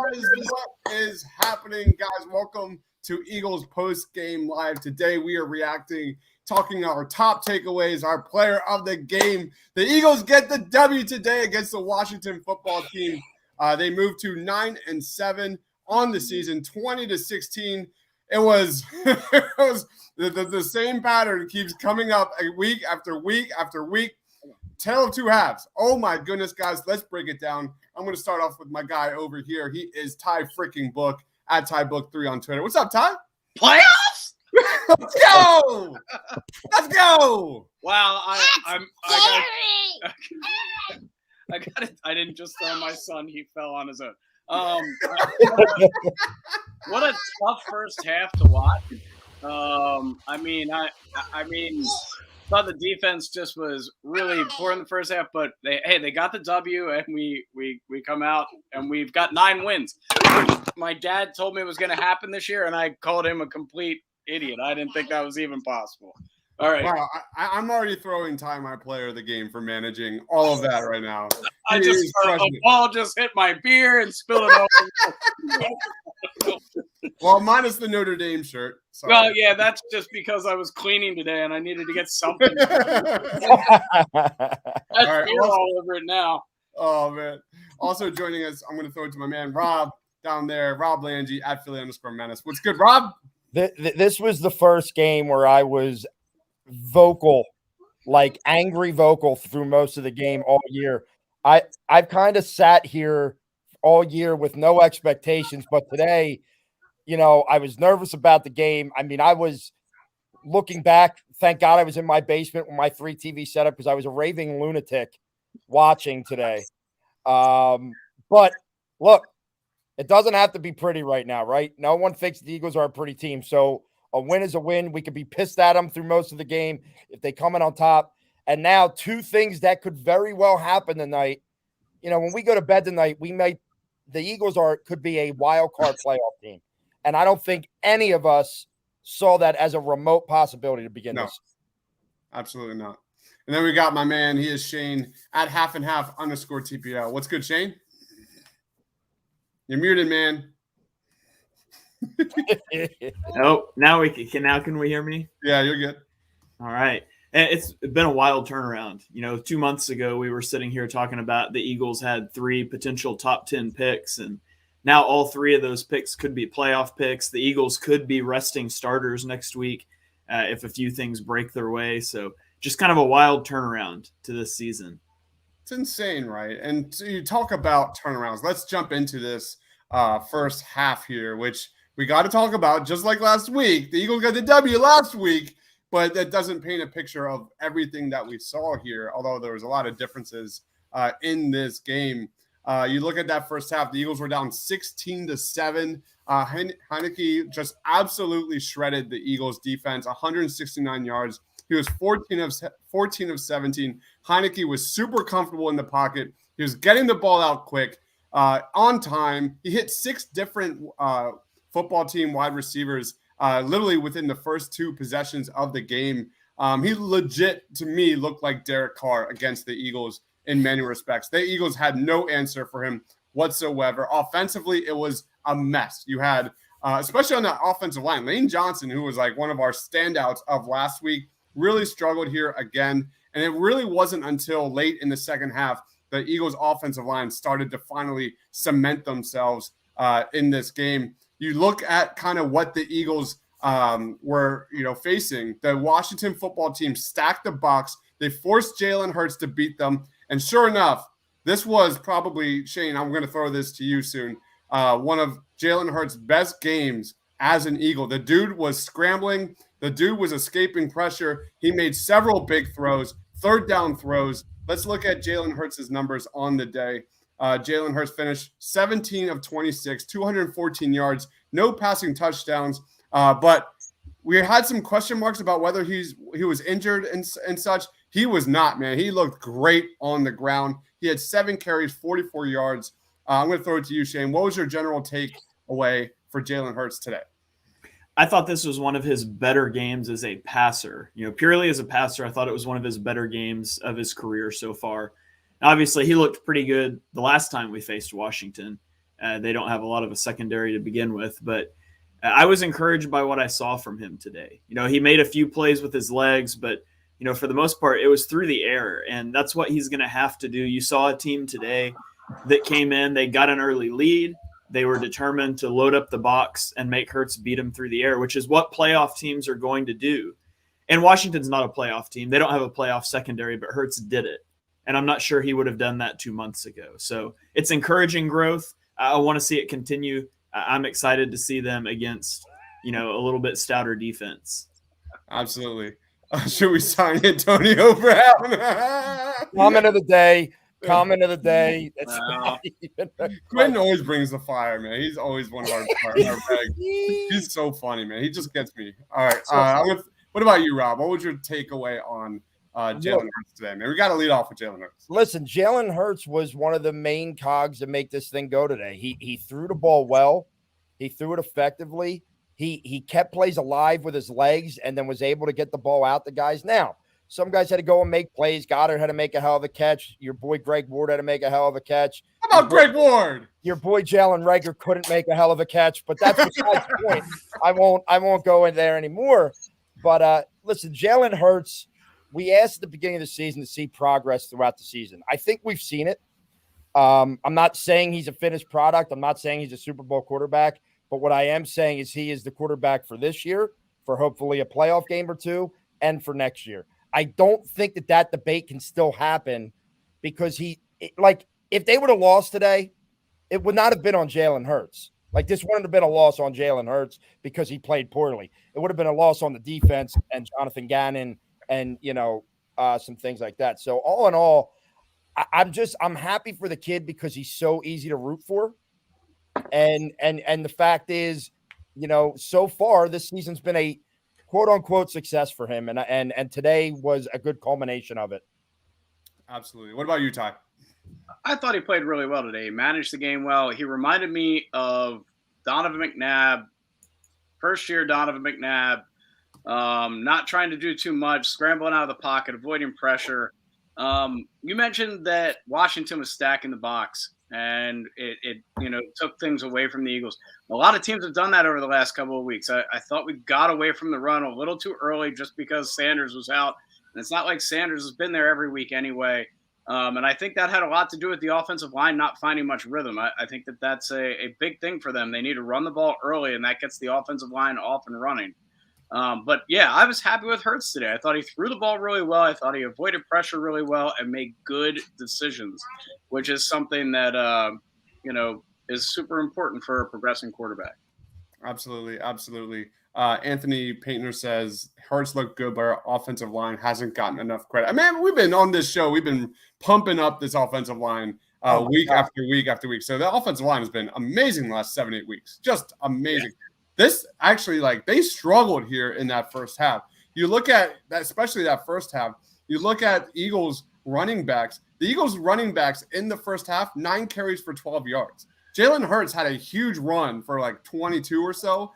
What is happening, guys? Welcome to Eagles Post Game Live. Today we are reacting, talking our top takeaways, our player of the game. The Eagles get the W today against the Washington football team. They moved to 9-7 on the season, 20-16. It was, the same pattern keeps coming up week after week after week. Tale of two halves. Oh my goodness, guys. Let's break it down. I'm going to start off with my guy over here. He is Ty freaking Book at TyBook3 on Twitter. What's up, Ty? Playoffs? Let's go! Let's go! Wow, I got it. I didn't just throw my son. He fell on his own. What a tough first half to watch. I mean, thought the defense just was really poor in the first half, but they got the W, and we come out and we've got 9 wins. My dad told me it was going to happen this year, and I called him a complete idiot. I didn't think that was even possible. All right. Wow, I'm already throwing Ty my player of the game for managing all of that right now. A ball just hit my beer and spilled it over. Well, minus the Notre Dame shirt. Sorry. Well, yeah, that's just because I was cleaning today and I needed to get something. That's beer all over it now. Oh, man. Also joining us, I'm going to throw it to my man, Rob, down there. Rob Lange at Philly_Menace. What's good, Rob? This was the first game where I was vocal, like angry vocal through most of the game all year. I've kind of sat here all year with no expectations, but today, you know, I was nervous about the game. I mean, I was looking back. Thank God I was in my basement with my 3 TV setup because I was a raving lunatic watching today. But look, it doesn't have to be pretty right now, right? No one thinks the Eagles are a pretty team. So a win is a win. We could be pissed at them through most of the game if they come in on top. And now 2 things that could very well happen tonight. You know, when we go to bed tonight, the Eagles could be a wild card playoff team. And I don't think any of us saw that as a remote possibility to begin this. Absolutely not. And then we got my man. He is Shane at @halfandhalf_TPL. What's good, Shane? You're muted, man. Oh, now can we hear me? Yeah, you're good. All right. It's been a wild turnaround. You know, 2 months ago, we were sitting here talking about the Eagles had 3 potential top 10 picks, and now all 3 of those picks could be playoff picks. The Eagles could be resting starters next week if a few things break their way. So just kind of a wild turnaround to this season. It's insane, right? And so you talk about turnarounds. Let's jump into this first half here, which we got to talk about. Just like last week, the Eagles got the W last week, but that doesn't paint a picture of everything that we saw here, although there was a lot of differences in this game. You look at that first half, the Eagles were down 16-7. Heinicke just absolutely shredded the Eagles defense, 169 yards. He was 14 of 17. Heinicke was super comfortable in the pocket. He was getting the ball out quick, on time. He hit 6 different football team wide receivers literally within the first 2 possessions of the game. He legit, to me, looked like Derek Carr against the Eagles in many respects. The Eagles had no answer for him whatsoever. Offensively, it was a mess. You had, especially on the offensive line, Lane Johnson, who was like one of our standouts of last week, really struggled here again. And it really wasn't until late in the second half the Eagles' offensive line started to finally cement themselves in this game. You look at kind of what the Eagles were, facing. The Washington football team stacked the box. They forced Jalen Hurts to beat them. And sure enough, this was probably, Shane, I'm going to throw this to you soon, one of Jalen Hurts' best games as an Eagle. The dude was scrambling. The dude was escaping pressure. He made several big throws, third down throws. Let's look at Jalen Hurts' numbers on the day. Jalen Hurts finished 17 of 26, 214 yards, no passing touchdowns. But we had some question marks about whether he was injured and such. He was not, man. He looked great on the ground. He had 7 carries, 44 yards. I'm going to throw it to you, Shane. What was your general takeaway for Jalen Hurts today? I thought this was one of his better games as a passer. Purely as a passer, I thought it was one of his better games of his career so far. Obviously, he looked pretty good the last time we faced Washington. They don't have a lot of a secondary to begin with, but I was encouraged by what I saw from him today. He made a few plays with his legs, but for the most part, it was through the air, and that's what he's going to have to do. You saw a team today that came in, they got an early lead. They were determined to load up the box and make Hurts beat them through the air, which is what playoff teams are going to do. And Washington's not a playoff team. They don't have a playoff secondary, but Hurts did it. And I'm not sure he would have done that 2 months ago. So it's encouraging growth. I want to see it continue. I'm excited to see them against, a little bit stouter defense. Absolutely. Should we sign Antonio Brown? Comment of the day. Quentin always brings the fire, man. He's always one of our bags. He's so funny, man. He just gets me. All right. What about you, Rob? What was your takeaway on Jalen Hurts today, man? We got to lead off with Jalen Hurts. Listen, Jalen Hurts was one of the main cogs to make this thing go today. He threw the ball well. He threw it effectively. He kept plays alive with his legs and then was able to get the ball out to guys. Now, some guys had to go and make plays. Goddard had to make a hell of a catch. Your boy Greg Ward had to make a hell of a catch. How about Greg Ward? Your boy Jalen Reagor couldn't make a hell of a catch, but that's besides the point. I won't go in there anymore. But listen, Jalen Hurts, we asked at the beginning of the season to see progress throughout the season. I think we've seen it. I'm not saying he's a finished product. I'm not saying he's a Super Bowl quarterback. But what I am saying is he is the quarterback for this year, for hopefully a playoff game or two, and for next year. I don't think that debate can still happen because if they would have lost today, it would not have been on Jalen Hurts. Like, this wouldn't have been a loss on Jalen Hurts because he played poorly. It would have been a loss on the defense and Jonathan Gannon and, some things like that. So all in all, I'm happy for the kid because he's so easy to root for. And the fact is, so far this season's been a quote unquote success for him. And today was a good culmination of it. Absolutely. What about you, Ty? I thought he played really well today. He managed the game well. He reminded me of Donovan McNabb, first year Donovan McNabb, not trying to do too much, scrambling out of the pocket, avoiding pressure. You mentioned that Washington was stacking the box and it took things away from the Eagles. A lot of teams have done that over the last couple of weeks. I thought we got away from the run a little too early just because Sanders was out. And it's not like Sanders has been there every week anyway. And I think that had a lot to do with the offensive line not finding much rhythm. I think that's a big thing for them. They need to run the ball early, and that gets the offensive line off and running. But, yeah, I was happy with Hurts today. I thought he threw the ball really well. I thought he avoided pressure really well and made good decisions, which is something that, is super important for a progressing quarterback. Absolutely. Anthony Painter says Hurts looked good, but our offensive line hasn't gotten enough credit. I mean, we've been on this show. We've been pumping up this offensive line week after week after week. So the offensive line has been amazing the last 7-8 weeks. Just amazing. Yeah. This actually, they struggled here in that first half. You look at that, especially that first half. You look at Eagles running backs. The Eagles running backs in the first half, 9 carries for 12 yards. Jalen Hurts had a huge run for 22 or so.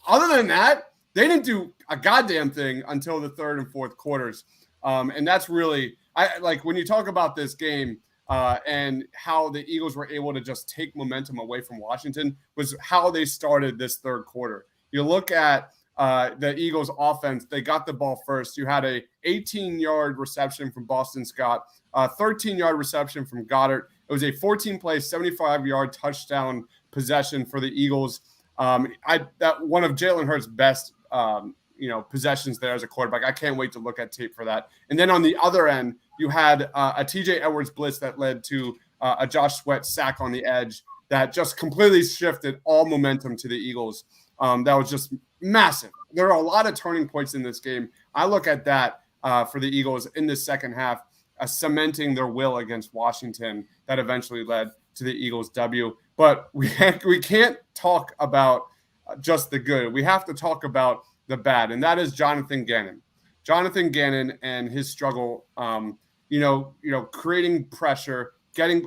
Other than that, they didn't do a goddamn thing until the third and fourth quarters. And that's really when you talk about this game and how the Eagles were able to just take momentum away from Washington was how they started this third quarter. You look at the Eagles offense, they got the ball first. You had a 18-yard reception from Boston Scott, a 13-yard reception from Goddard. It was a 14-play, 75-yard touchdown possession for the Eagles. That one of Jalen Hurts' best, possessions there as a quarterback. I can't wait to look at tape for that. And then on the other end, you had a TJ Edwards blitz that led to a Josh Sweat sack on the edge that just completely shifted all momentum to the Eagles. That was just massive. There are a lot of turning points in this game. I look at that for the Eagles in the second half, cementing their will against Washington that eventually led to the Eagles' W. But we can't talk about just the good. We have to talk about the bad, and that is Jonathan Gannon. Jonathan Gannon and his struggle, creating pressure, getting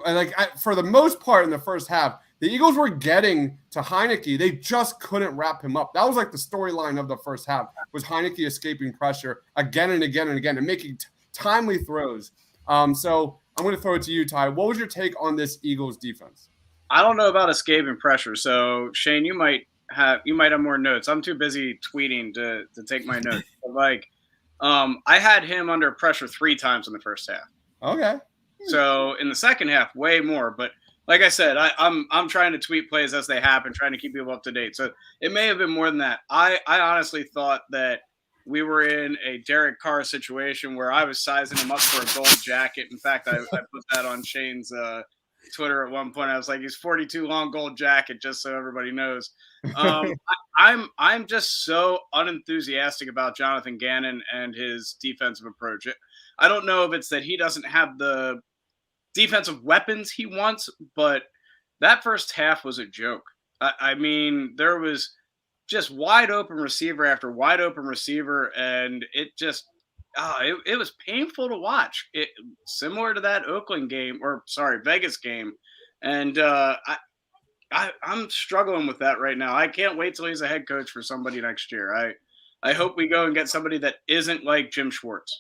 for the most part in the first half, the Eagles were getting to Heinicke. They just couldn't wrap him up. That was the storyline of the first half, was Heinicke escaping pressure again and again and again and making timely throws. So I'm going to throw it to you, Ty. What was your take on this Eagles defense? I don't know about escaping pressure. So Shane, you might have more notes. I'm too busy tweeting to take my notes. But like, I had him under pressure 3 times in the first half. Okay. So in the second half, way more. But like I said, I'm trying to tweet plays as they happen, trying to keep people up to date. So it may have been more than that. I honestly thought that we were in a Derek Carr situation where I was sizing him up for a gold jacket. In fact, I put that on Shane's Twitter at one point. I was like, he's 42 long gold jacket, just so everybody knows. I'm just so unenthusiastic about Jonathan Gannon and his defensive approach. I don't know if it's that he doesn't have the defensive weapons he wants, but that first half was a joke. I mean, there was just wide open receiver after wide open receiver, and it just it was painful to watch. It similar to that Vegas game, and I'm struggling with that right now. I can't wait till he's a head coach for somebody next year. I hope we go and get somebody that isn't like Jim Schwartz.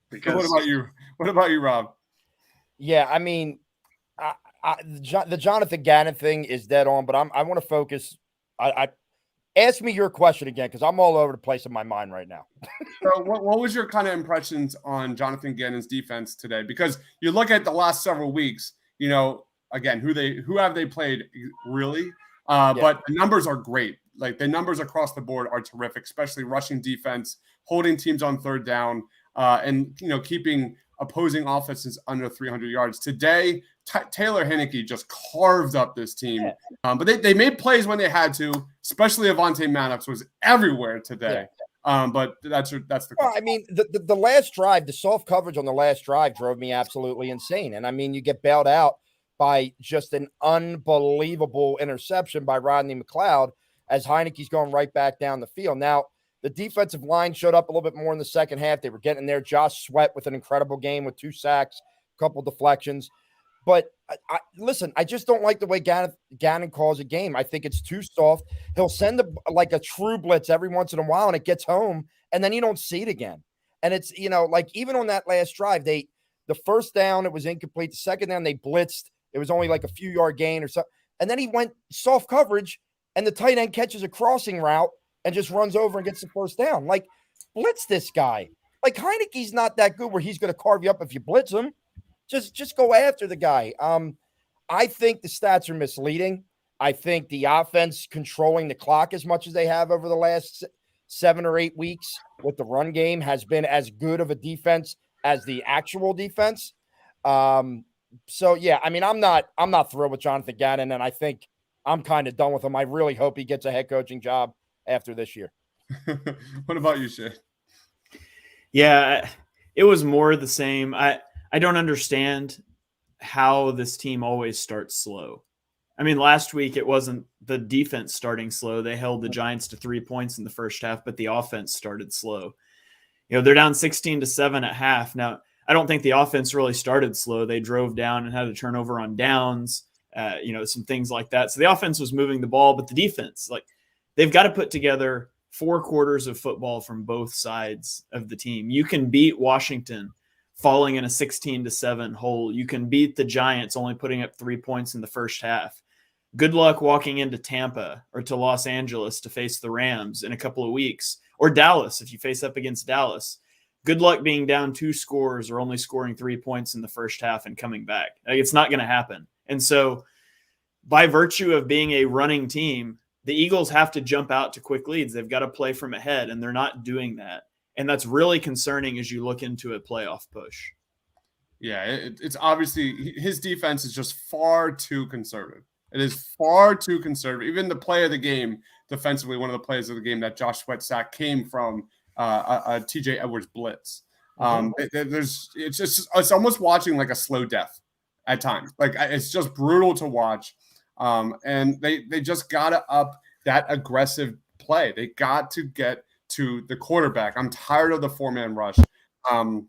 Because what about you? What about you, Rob? Yeah, I mean, the Jonathan Gannon thing is dead on, but I want to focus. Ask me your question again, because I'm all over the place in my mind right now. So what was your kind of impressions on Jonathan Gannon's defense today? Because you look at the last several weeks, you know, again, who have they played really? But the numbers are great. Like the numbers across the board are terrific, especially rushing defense, holding teams on third down, and keeping opposing offenses under 300 yards. Today, Taylor Heinicke just carved up this team. Yeah. But they made plays when they had to, especially Avonte Maddox was everywhere today. Yeah. But that's the question. Well, I mean, the last drive, the soft coverage on the last drive drove me absolutely insane. And I mean, you get bailed out by just an unbelievable interception by Rodney McLeod as Heinicke's going right back down the field. Now, the defensive line showed up a little bit more in the second half. They were getting there. Josh Sweat with an incredible game with 2 sacks, a couple deflections. But listen, I just don't like the way Gannon calls a game. I think it's too soft. He'll send a true blitz every once in a while, and it gets home, and then you don't see it again. And it's, like even on that last drive, the first down, it was incomplete. The second down, they blitzed. It was only like a few yard gain or something. And then he went soft coverage, and the tight end catches a crossing route and just runs over and gets the first down. Like, blitz this guy. Like, Heinicke's not that good where he's going to carve you up if you blitz him. Just go after the guy. I think the stats are misleading. I think the offense controlling the clock as much as they have over the last 7 or 8 weeks with the run game has been as good of a defense as the actual defense. So, yeah, I mean, I'm not thrilled with Jonathan Gannon, and I think I'm kind of done with him. I really hope he gets a head coaching job after this year. What about you, Shay? Yeah, it was more the same. I don't understand how this team always starts slow. I mean, last week it wasn't the defense starting slow. They held the Giants to 3 points in the first half, but the offense started slow. They're down 16-7 at half. Now, I don't think the offense really started slow. They drove down and had a turnover on downs, some things like that. So the offense was moving the ball, but the defense, they've got to put together 4 quarters of football from both sides of the team. You can beat Washington falling in a 16-7 hole. You can beat the Giants only putting up 3 points in the first half. Good luck walking into Tampa or to Los Angeles to face the Rams in a couple of weeks, or Dallas if you face up against Dallas. Good luck being down 2 scores or only scoring 3 points in the first half and coming back. It's not going to happen. And so by virtue of being a running team, the Eagles have to jump out to quick leads. They've got to play from ahead, and they're not doing that. And that's really concerning as you look into a playoff push. Yeah, it's obviously his defense is just far too conservative. It is far too conservative. Even the play of the game, defensively, one of the plays of the game that Josh Sweat sack came from a TJ Edwards blitz. It's almost watching like a slow death at times. Like it's just brutal to watch. And they just got to up that aggressive play. They got to get to the quarterback. I'm tired of the 4-man rush. I'm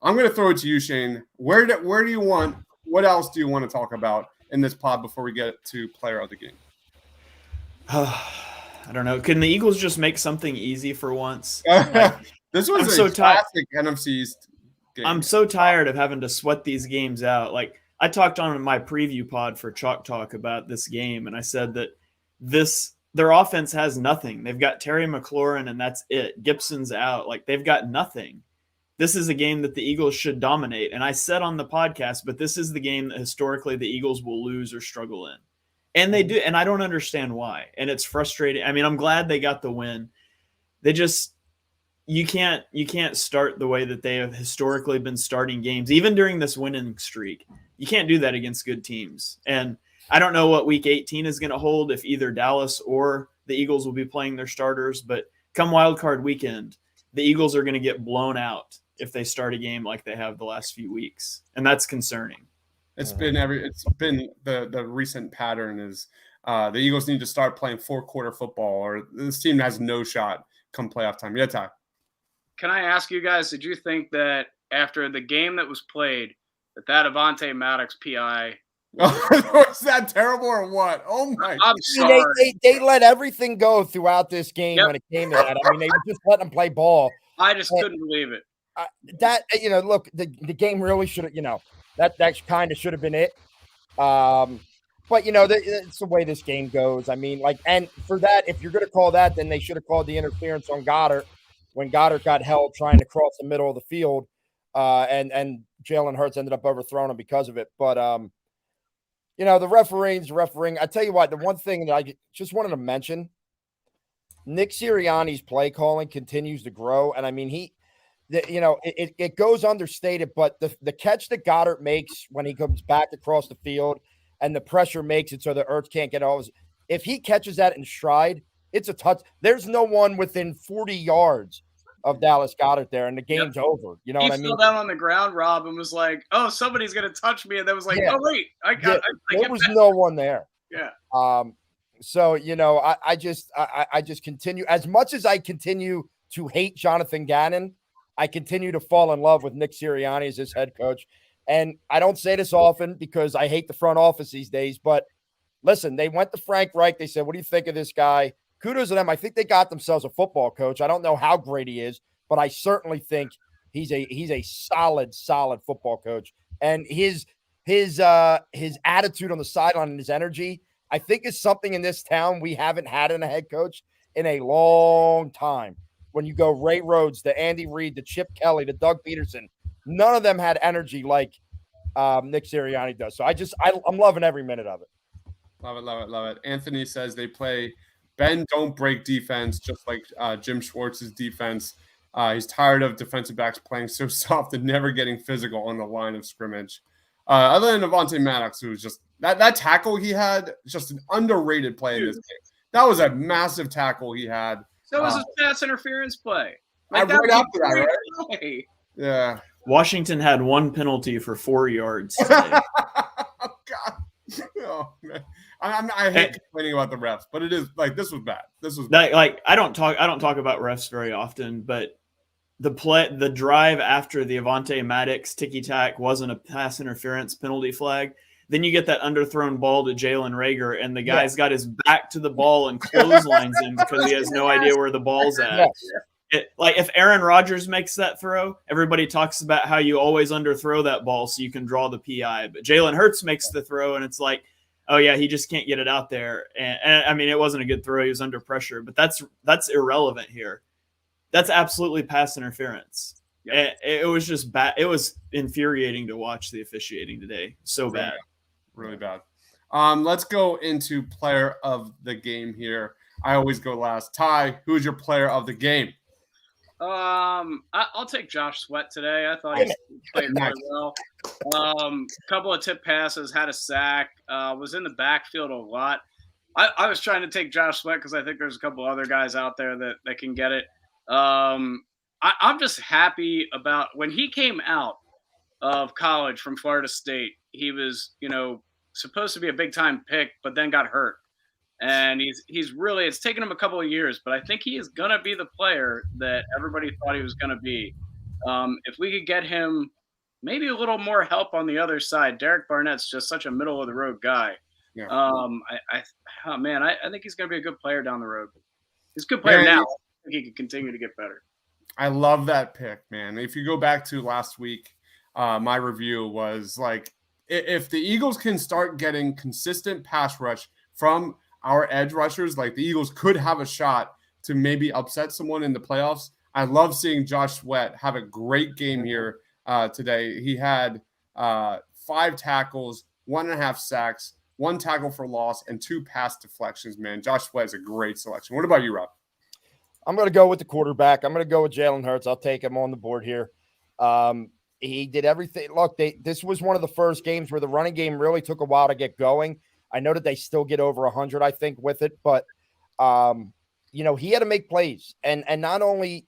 going to throw it to you, Shane. What else do you want to talk about in this pod before we get to player of the game? I don't know. Can the Eagles just make something easy for once? This was a classic NFC East game. I'm so tired of having to sweat these games out. Like I talked on my preview pod for Chalk Talk about this game, and I said that their offense has nothing. They've got Terry McLaurin, and that's it. Gibson's out. Like, they've got nothing. This is a game that the Eagles should dominate. And I said on the podcast, but this is the game that historically the Eagles will lose or struggle in. And they do, and I don't understand why. And it's frustrating. I mean, I'm glad they got the win. They just you can't start the way that they have historically been starting games, even during this winning streak. You can't do that against good teams. And I don't know what week 18 is going to hold, if either Dallas or the Eagles will be playing their starters, but come wild card weekend, the Eagles are going to get blown out if they start a game like they have the last few weeks. And that's concerning. It's been the recent pattern is the Eagles need to start playing 4-quarter football, or this team has no shot come playoff time. Yeah, Ty. Can I ask you guys, did you think that after the game that was played, that Avonte Maddox PI was that terrible or what? Oh my! I'm sorry. They let everything go throughout this game when it came to that. I mean, they were just letting them play ball. I just couldn't believe it. Look, the game really should have, that kind of should have been it. But it's the way this game goes. I mean, and for that, if you're going to call that, then they should have called the interference on Goddard when Goddard got held trying to cross the middle of the field, and Jalen Hurts ended up overthrowing him because of it. But the refereeing. I tell you what, the one thing that I just wanted to mention, Nick Sirianni's play calling continues to grow, and I mean it goes understated, but the catch that Goddard makes when he comes back across the field and the pressure makes it so the Ertz can't get all his, if he catches that in stride, it's a touch. There's no one within 40 yards of Dallas Goedert there, and the game's over. You know what I mean? He fell down on the ground, Rob, and was like, "Oh, somebody's gonna touch me," and then was like, "Oh wait, there was no one there." Yeah. So I just continue, as much as I continue to hate Jonathan Gannon, I continue to fall in love with Nick Sirianni as his head coach. And I don't say this often because I hate the front office these days, but listen, they went to Frank Reich. They said, "What do you think of this guy?" Kudos to them. I think they got themselves a football coach. I don't know how great he is, but I certainly think he's a solid football coach. And his attitude on the sideline and his energy, I think, is something in this town we haven't had in a head coach in a long time. When you go Ray Rhodes, to Andy Reid, to Chip Kelly, to Doug Peterson, none of them had energy like Nick Sirianni does. So I'm loving every minute of it. Love it. Anthony says they play bend, don't break defense, just like Jim Schwartz's defense. He's tired of defensive backs playing so soft and never getting physical on the line of scrimmage. Other than Avonte Maddox, who was just that tackle he had, just an underrated play in this game. That was a massive tackle he had. So was his pass interference play. Right after that, right? Yeah. Washington had one penalty for 4 yards. Oh God. Oh man. I hate complaining about the refs, but it is like this was bad. I don't talk about refs very often, but the drive after the Avonte Maddox ticky-tack wasn't a pass interference penalty flag. Then you get that underthrown ball to Jalen Reagor, and the guy's got his back to the ball and clotheslines him because he has no idea where the ball's at. If Aaron Rodgers makes that throw, everybody talks about how you always underthrow that ball so you can draw the PI. But Jalen Hurts makes the throw, and it's like, oh yeah, he just can't get it out there. And I mean, it wasn't a good throw; he was under pressure. But that's irrelevant here. That's absolutely pass interference. Yeah. It was just bad. It was infuriating to watch the officiating today. So bad. Really bad. Let's go into player of the game here. I always go last. Ty, who's your player of the game? I'll take Josh Sweat today. I thought he played really well. Couple of tip passes, had a sack, was in the backfield a lot. I was trying to take Josh Sweat because I think there's a couple other guys out there that can get it. I'm just happy about when he came out of college from Florida State. He was, supposed to be a big time pick, but then got hurt. And he's really, it's taken him a couple of years, but I think he is going to be the player that everybody thought he was going to be. If we could get him maybe a little more help on the other side. Derek Barnett's just such a middle of the road guy. Yeah. I think he's going to be a good player down the road. He's a good player now. I think he can continue to get better. I love that pick, man. If you go back to last week, my review was like, if the Eagles can start getting consistent pass rush from our edge rushers, like the Eagles could have a shot to maybe upset someone in the playoffs. I love seeing Josh Sweat have a great game here today. He had 5 tackles, 1.5 sacks, 1 tackle for loss, and 2 pass deflections, man. Josh Sweat is a great selection. What about you, Rob? I'm going to go with the quarterback. I'm going to go with Jalen Hurts. I'll take him on the board here. He did everything. Look, this was one of the first games where the running game really took a while to get going. I know that they still get over 100, I think, with it. But, he had to make plays. And not only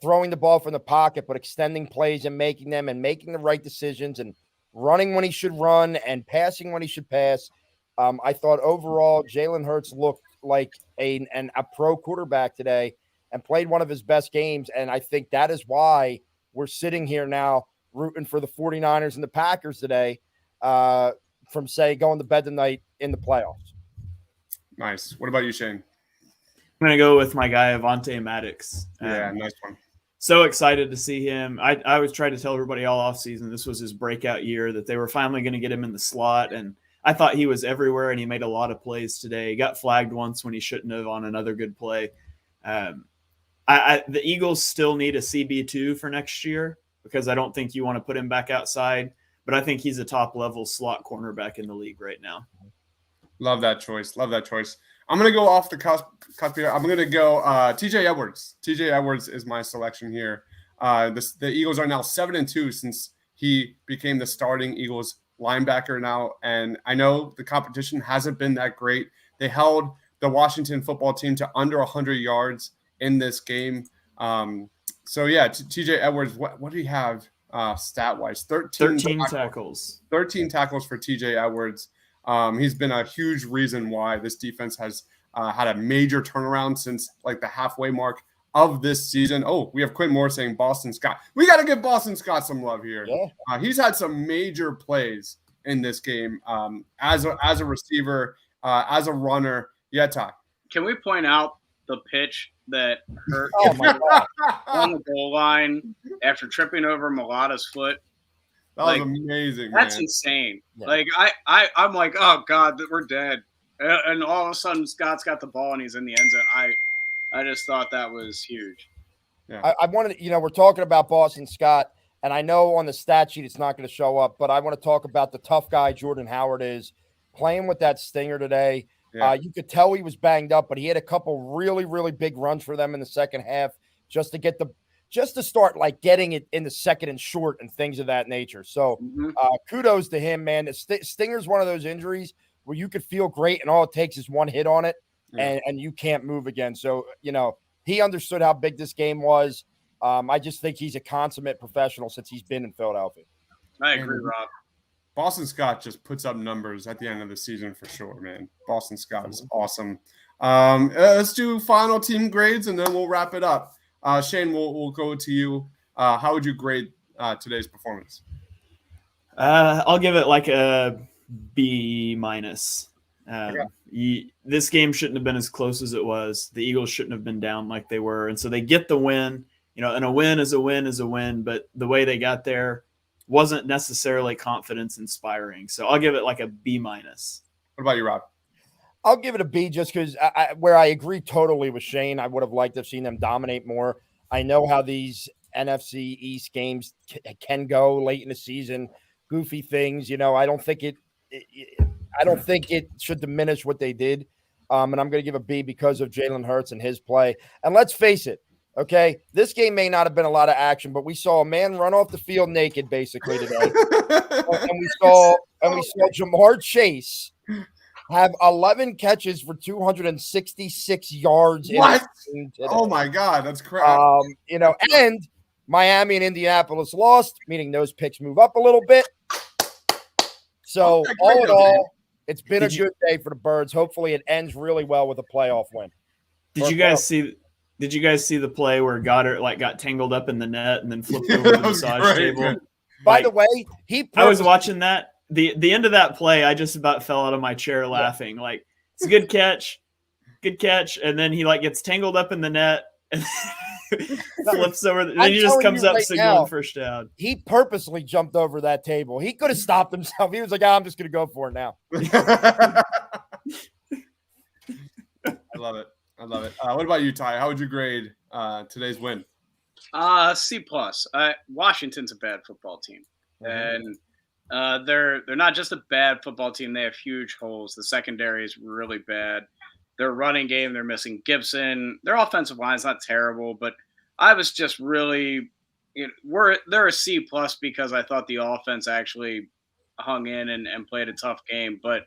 throwing the ball from the pocket, but extending plays and making them and making the right decisions and running when he should run and passing when he should pass. I thought overall Jalen Hurts looked like a pro quarterback today and played one of his best games. And I think that is why we're sitting here now rooting for the 49ers and the Packers today from, say, going to bed tonight in the playoffs. Nice. What about you, Shane? I'm going to go with my guy, Avonte Maddox. Yeah, nice one. So excited to see him. I was trying to tell everybody all offseason this was his breakout year, that they were finally going to get him in the slot. And I thought he was everywhere, and he made a lot of plays today. He got flagged once when he shouldn't have on another good play. The Eagles still need a CB2 for next year because I don't think you want to put him back outside. But I think he's a top-level slot cornerback in the league right now. Love that choice. I'm going to go off the cusp here. I'm going to go TJ Edwards. TJ Edwards is my selection here. The Eagles are now 7-2 since he became the starting Eagles linebacker now. And I know the competition hasn't been that great. They held the Washington football team to under 100 yards in this game. TJ Edwards, what do you have stat-wise? 13 tackles. 13 tackles for TJ Edwards. He's been a huge reason why this defense has had a major turnaround since like the halfway mark of this season. Oh, we have Quinn Moore saying Boston Scott. We got to give Boston Scott some love here. Yeah. He's had some major plays in this game as a receiver, as a runner. Yeah, Ty. Can we point out the pitch that hurt on the goal line after tripping over Mulata's foot? That was amazing. That's insane. Yeah. Like I'm like, oh God, we're dead. And all of a sudden Scott's got the ball and he's in the end zone. I just thought that was huge. Yeah. I wanted, we're talking about Boston Scott, and I know on the stat sheet it's not going to show up, but I want to talk about the tough guy Jordan Howard is playing with that stinger today. Yeah. You could tell he was banged up, but he had a couple really, really big runs for them in the second half just to start like getting it in the second and short and things of that nature. So kudos to him, man. Stinger's one of those injuries where you could feel great and all it takes is one hit on it and you can't move again. So, he understood how big this game was. I just think he's a consummate professional since he's been in Philadelphia. I agree, Rob. Boston Scott just puts up numbers at the end of the season for sure, man. Boston Scott is awesome. Let's do final team grades and then we'll wrap it up. Shane, we'll go to you. How would you grade today's performance? I'll give it like a B-. This game shouldn't have been as close as it was. The Eagles shouldn't have been down like they were. And so they get the win, and a win is a win is a win. But the way they got there wasn't necessarily confidence inspiring. So I'll give it like a B-. What about you, Rob? I'll give it a B just because where I agree totally with Shane. I would have liked to have seen them dominate more. I know how these NFC East games can go late in the season, goofy things. I don't think it should diminish what they did. And I'm going to give a B because of Jalen Hurts and his play. And let's face it, okay, this game may not have been a lot of action, but we saw a man run off the field naked basically today. and we saw Jamar Chase have 11 catches for 266 yards. What? Oh my God, that's crap. And Miami and Indianapolis lost, meaning those picks move up a little bit. So all in all, it's been a good day for the Birds. Hopefully, it ends really well with a playoff win. Did you guys see the play where Goddard got tangled up in the net and then flipped over the massage table? By the way, I was watching that. The end of that play, I just about fell out of my chair laughing. Like, it's a good catch, and then he gets tangled up in the net, and flips over. Then I'm he just telling comes you up right signaling now, first down. He purposely jumped over that table. He could have stopped himself. He was like, I'm just going to go for it now. I love it. I love it. What about you, Ty? How would you grade today's win? C+. Washington's a bad football team, and they're not just a bad football team. They have huge holes. The secondary is really bad. Their running game, they're missing Gibson. Their offensive line is not terrible, but I was just really, they're a C+ because I thought the offense actually hung in and played a tough game. But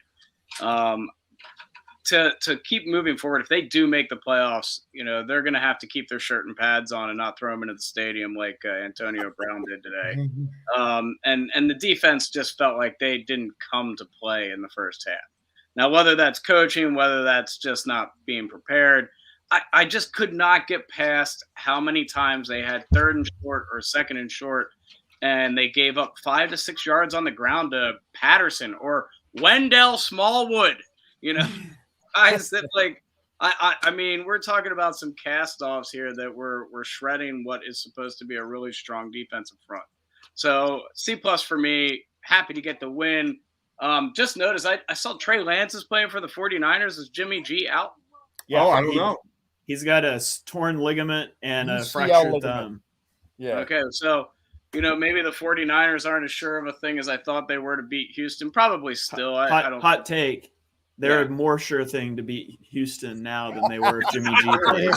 to keep moving forward, if they do make the playoffs, they're going to have to keep their shirt and pads on and not throw them into the stadium like Antonio Brown did today. And the defense just felt like they didn't come to play in the first half. Now, whether that's coaching, whether that's just not being prepared, I just could not get past how many times they had 3rd and short or 2nd and short, and they gave up 5 to 6 yards on the ground to Patterson or Wendell Smallwood. Guys that I mean, we're talking about some cast-offs here that we're shredding what is supposed to be a really strong defensive front. So C+ for me. Happy to get the win. Just noticed I saw Trey Lance is playing for the 49ers. Is Jimmy G out? Yeah, I don't know. He's got a torn ligament and a UCL fractured ligament. thumb. Yeah. Okay, so maybe the 49ers aren't as sure of a thing as I thought they were to beat Houston. Probably still. I don't. Hot take. They're a more sure thing to beat Houston now than they were if Jimmy G played.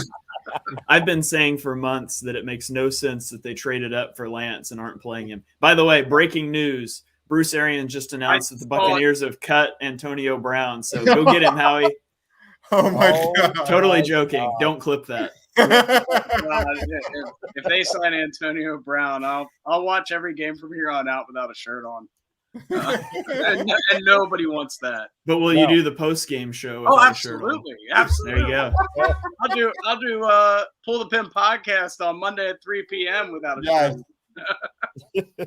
I've been saying for months that it makes no sense that they traded up for Lance and aren't playing him. By the way, breaking news. Bruce Arians just announced that the Buccaneers have cut Antonio Brown. So go get him, Howie. Oh, my God. Totally joking. God. Don't clip that. If they sign Antonio Brown, I'll watch every game from here on out without a shirt on. And nobody wants that. But will you do the post-game show? Oh, absolutely, absolutely. There you go. I'll do Pull the Pin podcast on Monday at 3 p.m. without a shirt.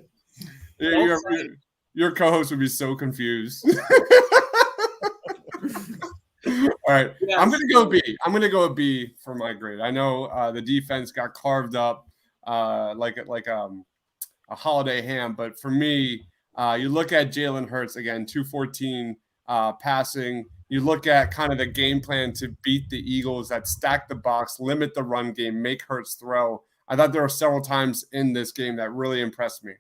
Your co-host would be so confused. All right, yes. I'm gonna go B for my grade. I know the defense got carved up like a holiday ham, but for me. You look at Jalen Hurts again, 214 passing. You look at kind of the game plan to beat the Eagles that stack the box, limit the run game, make Hurts throw. I thought there were several times in this game that really impressed me.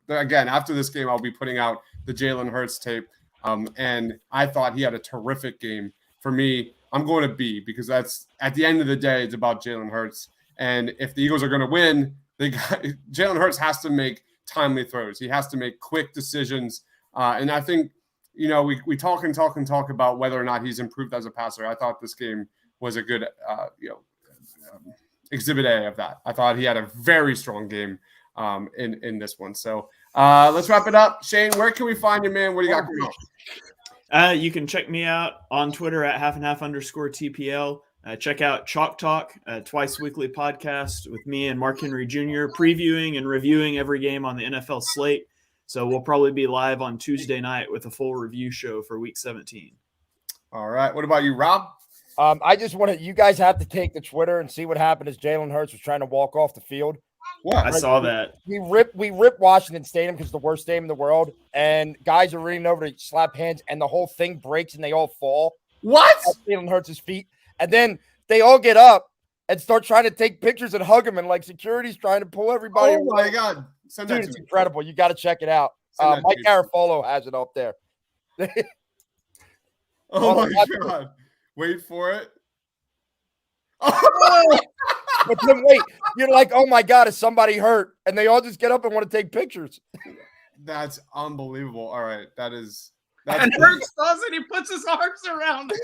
Again, after this game, I'll be putting out the Jalen Hurts tape. And I thought he had a terrific game. For me, I'm going to B because that's at the end of the day, it's about Jalen Hurts. And if the Eagles are going to win, Jalen Hurts has to make timely throws. He has to make quick decisions. And I think, we talk about whether or not he's improved as a passer. I thought this game was a good, exhibit A of that. I thought he had a very strong game in this one. So let's wrap it up. Shane, where can we find you, man? What do you got going on? You can check me out on Twitter at @halfandhalf_TPL. Check out Chalk Talk, a twice-weekly podcast with me and Mark Henry Jr., previewing and reviewing every game on the NFL slate. So we'll probably be live on Tuesday night with a full review show for Week 17. All right. What about you, Rob? I just want you guys have to take the Twitter and see what happened as Jalen Hurts was trying to walk off the field. What? I saw that. We ripped Washington Stadium because it's the worst stadium in the world, and guys are reading over to slap hands, and the whole thing breaks and they all fall. What? Jalen Hurts' feet. And then they all get up and start trying to take pictures and hug him, and like security's trying to pull everybody. Oh my God! Dude, it's incredible. You got to check it out. Mike Garafolo has it up there. Oh my God! Wait for it. But then wait, you're like, oh my God, is somebody hurt? And they all just get up and want to take pictures. That's unbelievable. All right, that's and Hurts does it. He puts his arms around it.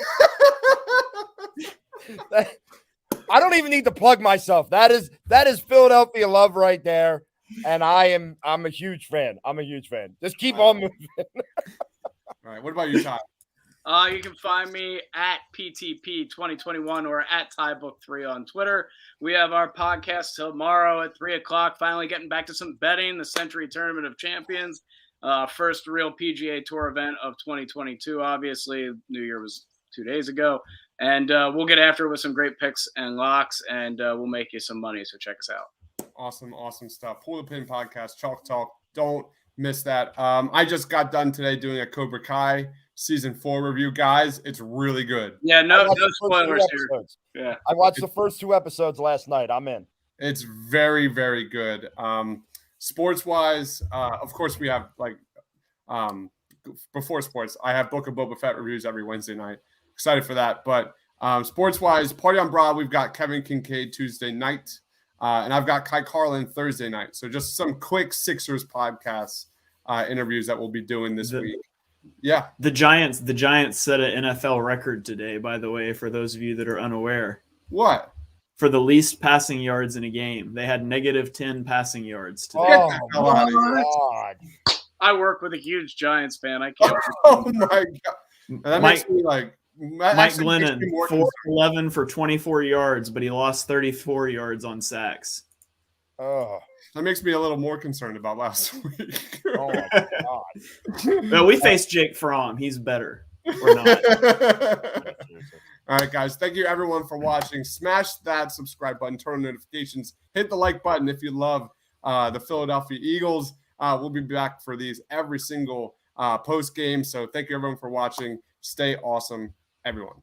I don't even need to plug myself. That is Philadelphia love right there. And I'm a huge fan. Just keep on moving. All right. What about you, Todd? You can find me at PTP 2021 or at TyBook3 on Twitter. We have our podcast tomorrow at 3:00. Finally getting back to some betting. The Century Tournament of Champions. First real PGA Tour event of 2022. Obviously, New Year was 2 days ago. And we'll get after it with some great picks and locks, and we'll make you some money. So check us out. Awesome stuff. Pull the Pin podcast, Chalk Talk. Don't miss that. I just got done today doing a Cobra Kai season 4 review, guys. It's really good. Yeah, no spoilers here. Yeah, I watched the first 2 episodes last night. I'm in. It's very, very good. Sports wise, of course, we have before sports, I have Book of Boba Fett reviews every Wednesday night. Excited for that. But sports wise, Party on Broad, we've got Kevin Kincaid Tuesday night. And I've got Kai Carlin Thursday night. So just some quick Sixers podcasts interviews that we'll be doing this week. Yeah. The Giants set an NFL record today, by the way, for those of you that are unaware. What? For the least passing yards in a game. They had -10 passing yards today. Oh, my God. I work with a huge Giants fan. I can't. Oh, my God. And that makes me like – Mike Glennon, 4-11 for 24 yards, but he lost 34 yards on sacks. Oh, that makes me a little more concerned about last week. Oh my God! No, we faced Jake Fromm. He's better. Or not. All right, guys. Thank you, everyone, for watching. Smash that subscribe button, turn on notifications, hit the like button if you love the Philadelphia Eagles. We'll be back for these every single post game. So thank you, everyone, for watching. Stay awesome, everyone.